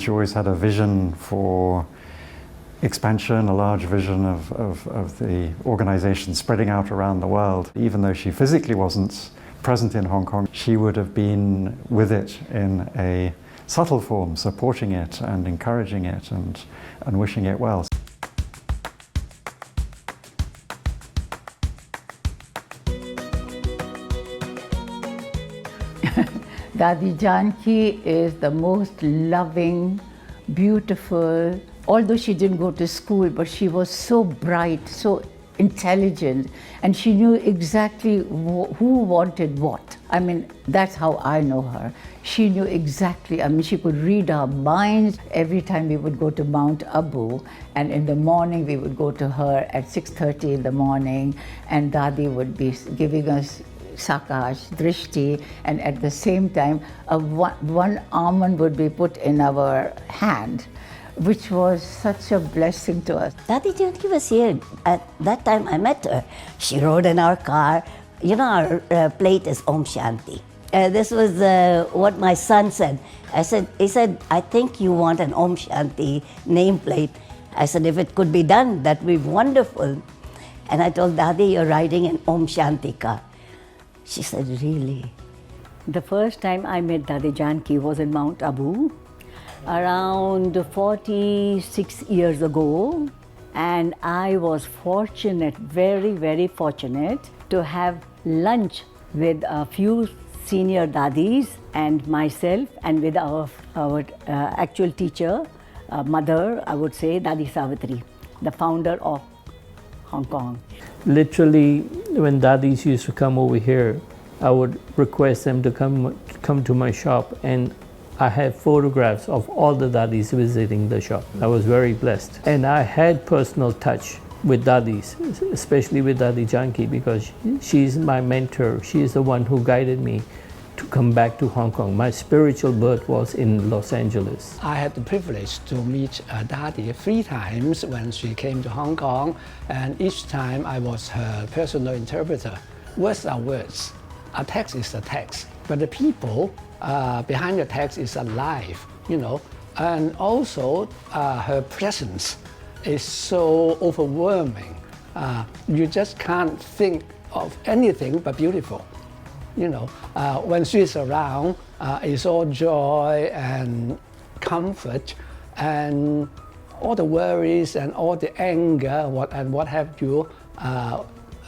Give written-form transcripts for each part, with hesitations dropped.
she always had a vision for expansion, a large vision of the organization spreading out around the world. Even though she physically wasn't present in Hong Kong, she would have been with it in a subtle form, supporting it and encouraging it and wishing it well. Dadi Janki is the most loving, beautiful, although she didn't go to school, but she was so bright, so intelligent, and she knew exactly who wanted what. I mean, that's how I know her. She knew exactly, I mean, she could read our minds. Every time we would go to Mount Abu, and in the morning we would go to her at 6:30 in the morning, and Dadi would be giving us Sakash, Drishti, and at the same time, one almond would be put in our hand, which was such a blessing to us. Dadi Janki was here. At that time I met her. She rode in our car. You know, our plate is Om Shanti. This was what my son said. He said, I think you want an Om Shanti nameplate. I said, if it could be done, that would be wonderful. And I told Dadi, you're riding an Om Shanti car. She said, really? The first time I met Dadi Janki was in Mount Abu, around 46 years ago. And I was fortunate, very, very fortunate, to have lunch with a few senior dadis and myself, and with our actual teacher, mother, I would say, Dadi Savitri, the founder of Hong Kong. Literally, when daddies used to come over here, I would request them to come to my shop, and I have photographs of all the daddies visiting the shop. I was very blessed. And I had personal touch with daddies, especially with Dadi Janki, because she's my mentor. She is the one who guided me to come back to Hong Kong. My spiritual birth was in Los Angeles. I had the privilege to meet Dadi 3 times when she came to Hong Kong, and each time I was her personal interpreter. Words are words, a text is a text, but the people behind the text is alive, you know, and also her presence is so overwhelming. You just can't think of anything but beautiful. You know, when she's around, it's all joy and comfort, and all the worries and all the anger what have you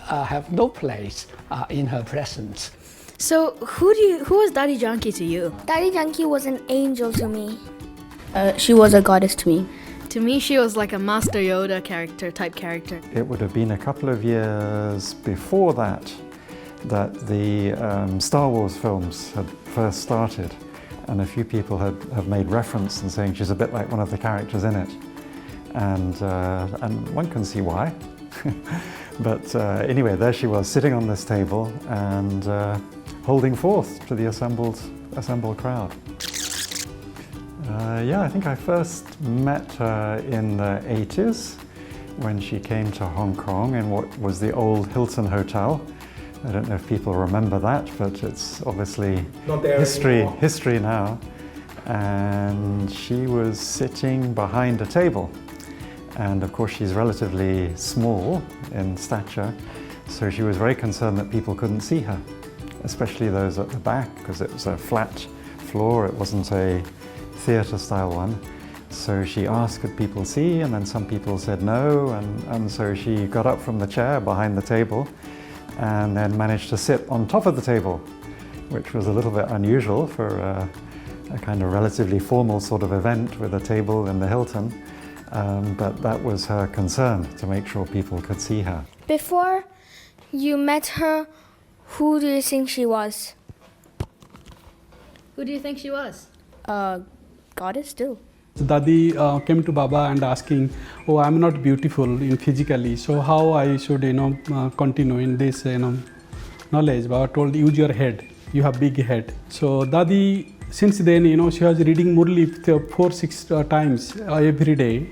have no place in her presence. So who was Dadi Janki to you? Dadi Janki was an angel to me. She was a goddess to me. To me, she was like a Master Yoda type character. It would have been a couple of years before that the Star Wars films had first started, and a few people have made reference and saying she's a bit like one of the characters in it, and one can see why. But anyway, there she was sitting on this table and holding forth to the assembled crowd. Yeah, I think I first met her in the 80s when she came to Hong Kong in what was the old Hilton Hotel. I don't know if people remember that, but it's obviously history now. And she was sitting behind a table. And of course, she's relatively small in stature, so she was very concerned that people couldn't see her, especially those at the back, because it was a flat floor, it wasn't a theatre-style one. So she asked, could people see? And then some people said no, and so she got up from the chair behind the table and then managed to sit on top of the table, which was a little bit unusual for a kind of relatively formal sort of event with a table in the Hilton. But that was her concern, to make sure people could see her. Before you met her, who do you think she was? Who do you think she was? Goddess too. Dadi came to Baba and asking, oh, I'm not beautiful in physically, so how I should, continue in this, knowledge? Baba told, use your head. You have big head. So Dadi, since then, she was reading Murli 4-6 times every day,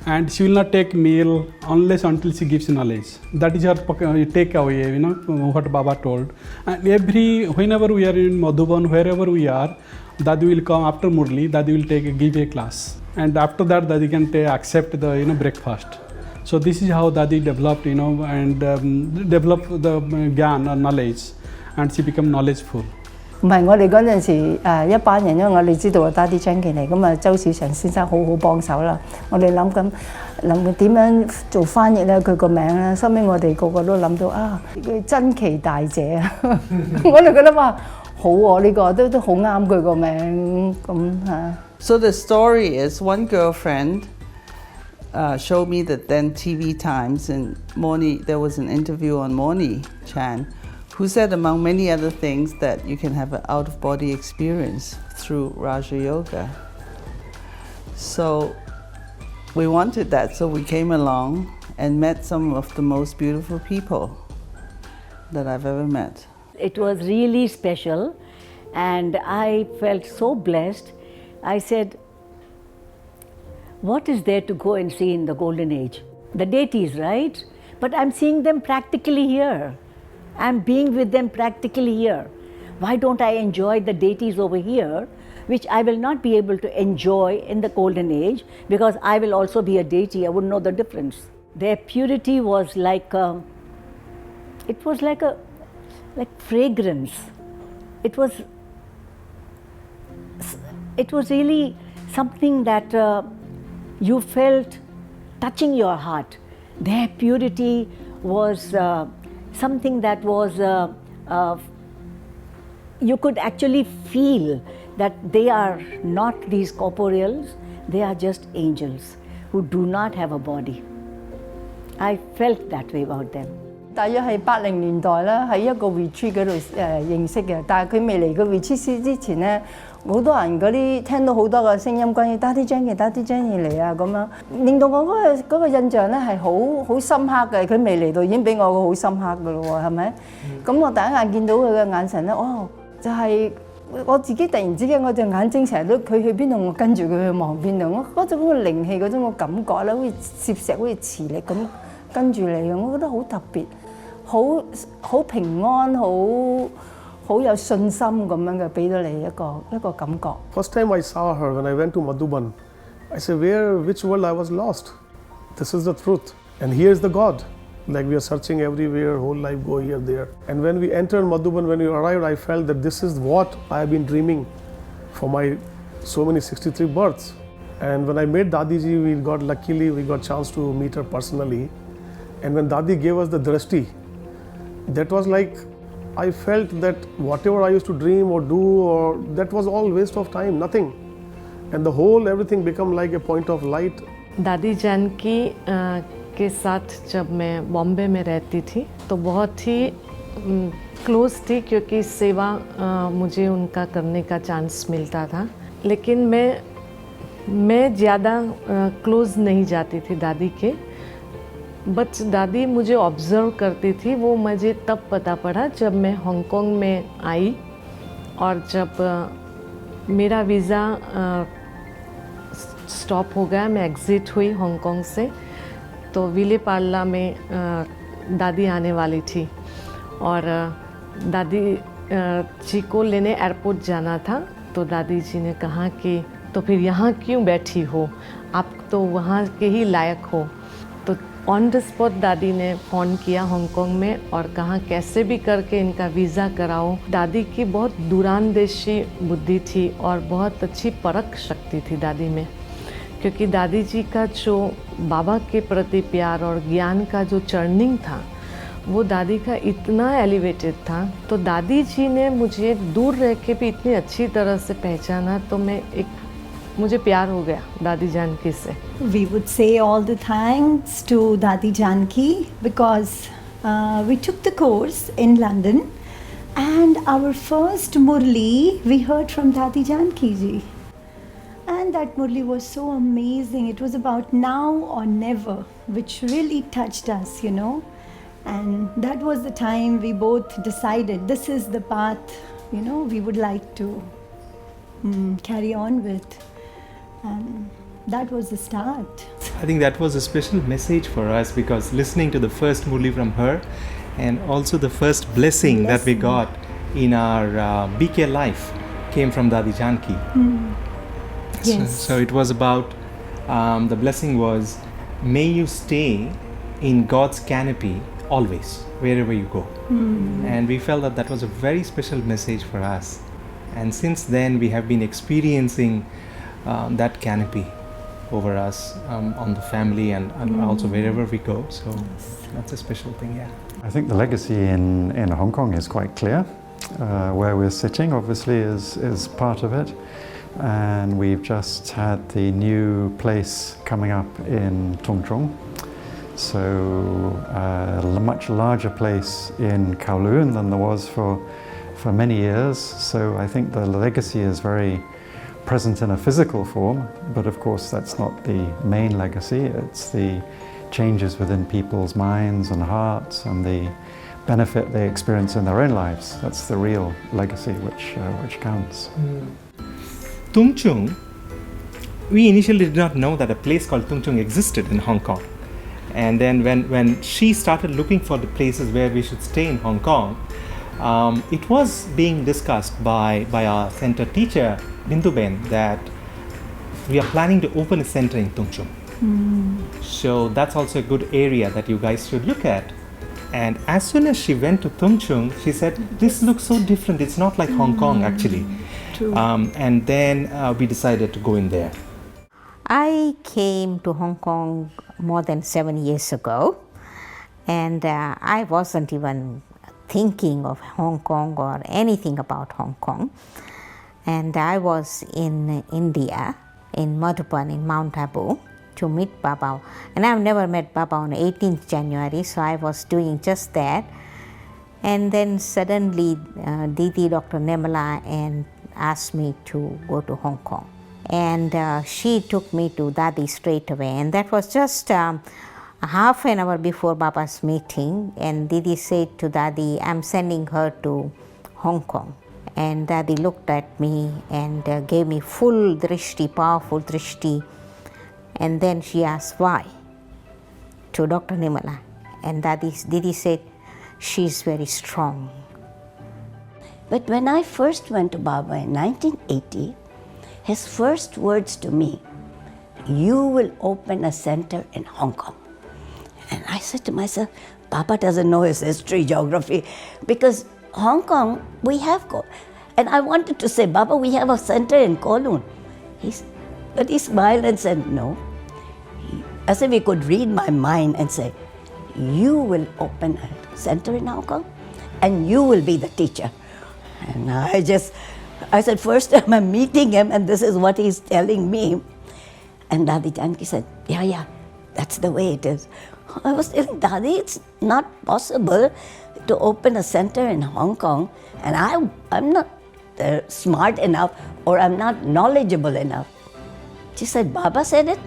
and she will not take meal unless until she gives knowledge. That is her takeaway, what Baba told. And whenever we are in Madhuban, wherever we are, Dadi will come after Murli. Dadi will give a class, and after that, Dadi can accept the breakfast. So this is how Dadi developed, and developed the gyan or knowledge, and she become knowledgeful. 唔係我哋嗰陣時一班人，因為我哋知道Daddy Janki嚟，咁周小祥先生好好幫手啦。我哋諗點樣做翻譯咧，佢個名咧，收尾我哋個個都諗到佢珍奇大姐啊！我哋覺得哇好喎，呢個都好啱佢個名咁嚇。So the story is one girlfriend showed me the then TV Times, and there was an interview on Moni Chan, who said, among many other things, that you can have an out-of-body experience through Raja Yoga. So we wanted that, so we came along and met some of the most beautiful people that I've ever met. It was really special, and I felt so blessed. I said, what is there to go and see in the golden age? The deities, right? But I'm seeing them practically here. I'm being with them practically here. Why don't I enjoy the deities over here, which I will not be able to enjoy in the golden age, because I will also be a deity. I wouldn't know the difference. Their purity was like fragrance. It was really something that you felt touching your heart. Their purity was something that was, you could actually feel that they are not these corporeals, they are just angels who do not have a body. I felt that way about them. 大約係80年代啦，喺一個 retreat 嗰度認識嘅，但係佢未嚟個 retreat 之前咧，好多人嗰啲聽到好多個聲音關於 Daddy Janki 嚟啊咁樣，令到我嗰個印象咧係好深刻嘅。佢未嚟到已經俾我個好深刻嘅咯喎，係咪？咁我第一眼見到佢嘅眼神咧，就係我自己突然之間我隻眼睛成日都佢去邊度，我跟住佢去望邊度，我嗰種個靈氣嗰種個感覺咧，好似攝石好似磁力咁跟住你嘅，我覺得好特別。好平安，好有信心咁樣嘅，俾到你一個感覺。First time I saw her when I went to Madhuban, I said, which world I was lost? This is the truth, and here is the God. Like we are searching everywhere, whole life go here, there. And when we entered Madhuban, when we arrived, I felt that this is what I have been dreaming for my so many 63 births. And when I met Dadiji, luckily we got chance to meet her personally. And when Dadi gave us the drishti, that was like, I felt that whatever I used to dream or do, that was all waste of time, nothing. And the whole everything become like a point of light. दादी जानकी के साथ जब मैं बॉम्बे में रहती थी तो बहुत ही क्लोज थी, क्योंकि सेवा मुझे उनका करने का चांस मिलता था। लेकिन मैं ज़्यादा क्लोज नहीं जाती थी दादी के, बट दादी मुझे ऑब्ज़र्व करती थी। वो मुझे तब पता पड़ा जब मैं हांगकांग में आई, और जब मेरा वीज़ा स्टॉप हो गया, मैं एग्ज़िट हुई हांगकांग से, तो विले पार्ला में दादी आने वाली थी, और दादी जी को लेने एयरपोर्ट जाना था। तो दादी जी ने कहा कि तो फिर यहाँ क्यों बैठी हो, आप तो वहाँ के ही लायक हो। तो ऑन द स्पॉट दादी ने फ़ोन किया हांगकांग में और कहा कैसे भी करके इनका वीज़ा कराओ। दादी की बहुत दूरांदेशी बुद्धि थी और बहुत अच्छी परख शक्ति थी दादी में, क्योंकि दादी जी का जो बाबा के प्रति प्यार और ज्ञान का जो चर्निंग था वो दादी का इतना एलिवेटेड था। तो दादी जी ने मुझे दूर रह के भी इतनी अच्छी तरह से पहचाना, तो मुझे प्यार हो गया दादी जानकी से। We would say all the thanks to Dadi Janki because we took the course in London, and our first Murli we heard from Dadi Janki ji. And that Murli was so amazing. It was about now or never, which really touched us, And that was the time we both decided this is the path, we would like to carry on with. And that was the start. I think that was a special message for us, because listening to the first Murli from her, and also the first blessing that we got in our BK life, came from Dadi Janki. Yes. So it was about, the blessing was, may you stay in God's canopy always, wherever you go. And we felt that that was a very special message for us. And since then, we have been experiencing that canopy over us, on the family and also wherever we go. So that's a special thing, yeah. I think the legacy in Hong Kong is quite clear. Where we're sitting, obviously, is part of it. And we've just had the new place coming up in Tung Chung. So a much larger place in Kowloon than there was for many years. So I think the legacy is very present in a physical form, but of course that's not the main legacy. It's the changes within people's minds and hearts and the benefit they experience in their own lives. That's the real legacy which counts. Tung Chung, we initially did not know that a place called Tung Chung existed in Hong Kong. And then when she started looking for the places where we should stay in Hong Kong, it was being discussed by our center teacher, Bindu Ben, that we are planning to open a center in Tung Chung. So that's also a good area that you guys should look at. And as soon as she went to Tung Chung, she said, this looks so different, it's not like Hong Kong actually. True. And then we decided to go in there. I came to Hong Kong more than 7 years ago, and I wasn't even thinking of Hong Kong or anything about Hong Kong. And I was in India, in Madhuban, in Mount Abu, to meet Baba. And I've never met Baba on 18th January, so I was doing just that. And then suddenly Didi, Dr. Nirmala, and asked me to go to Hong Kong. And she took me to Dadi straight away. And that was just half an hour before Baba's meeting. And Didi said to Dadi, I'm sending her to Hong Kong. And Dadi looked at me and gave me full drishti, powerful drishti. And then she asked why to Dr. Nirmala. And Didi said, she's very strong. But when I first went to Baba in 1980, his first words to me, you will open a center in Hong Kong. And I said to myself, Baba doesn't know his history, geography, because Hong Kong, we have got. And I wanted to say, Baba, we have a center in Kowloon. But he smiled and said, no. As if he could read my mind and say, you will open a center in Hong Kong and you will be the teacher. And I said, first time I'm meeting him and this is what he's telling me. And Dadi Janki said, yeah, that's the way it is. I was telling Dadi, it's not possible to open a center in Hong Kong, and I'm not smart enough or I'm not knowledgeable enough. She said, Baba said it,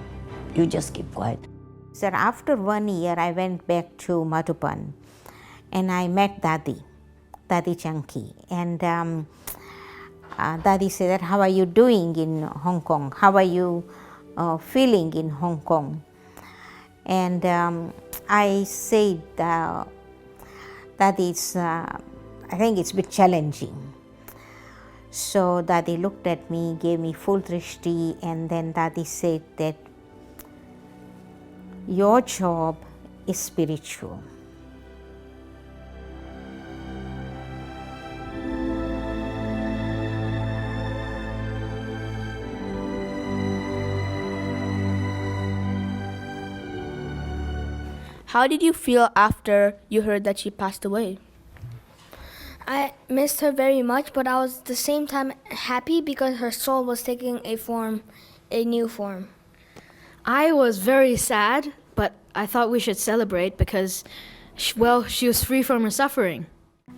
you just keep quiet. So after 1 year, I went back to Madhuban and I met Dadi Janki. And Dadi said, how are you doing in Hong Kong? How are you feeling in Hong Kong? And I said that is, I think it's a bit challenging. So Dadi looked at me, gave me full drishti, and then Dadi said that your job is spiritual. How did you feel after you heard that she passed away? I missed her very much, but I was at the same time happy because her soul was taking a new form. I was very sad, but I thought we should celebrate because, she was free from her suffering.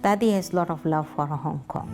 Dadi has a lot of love for Hong Kong.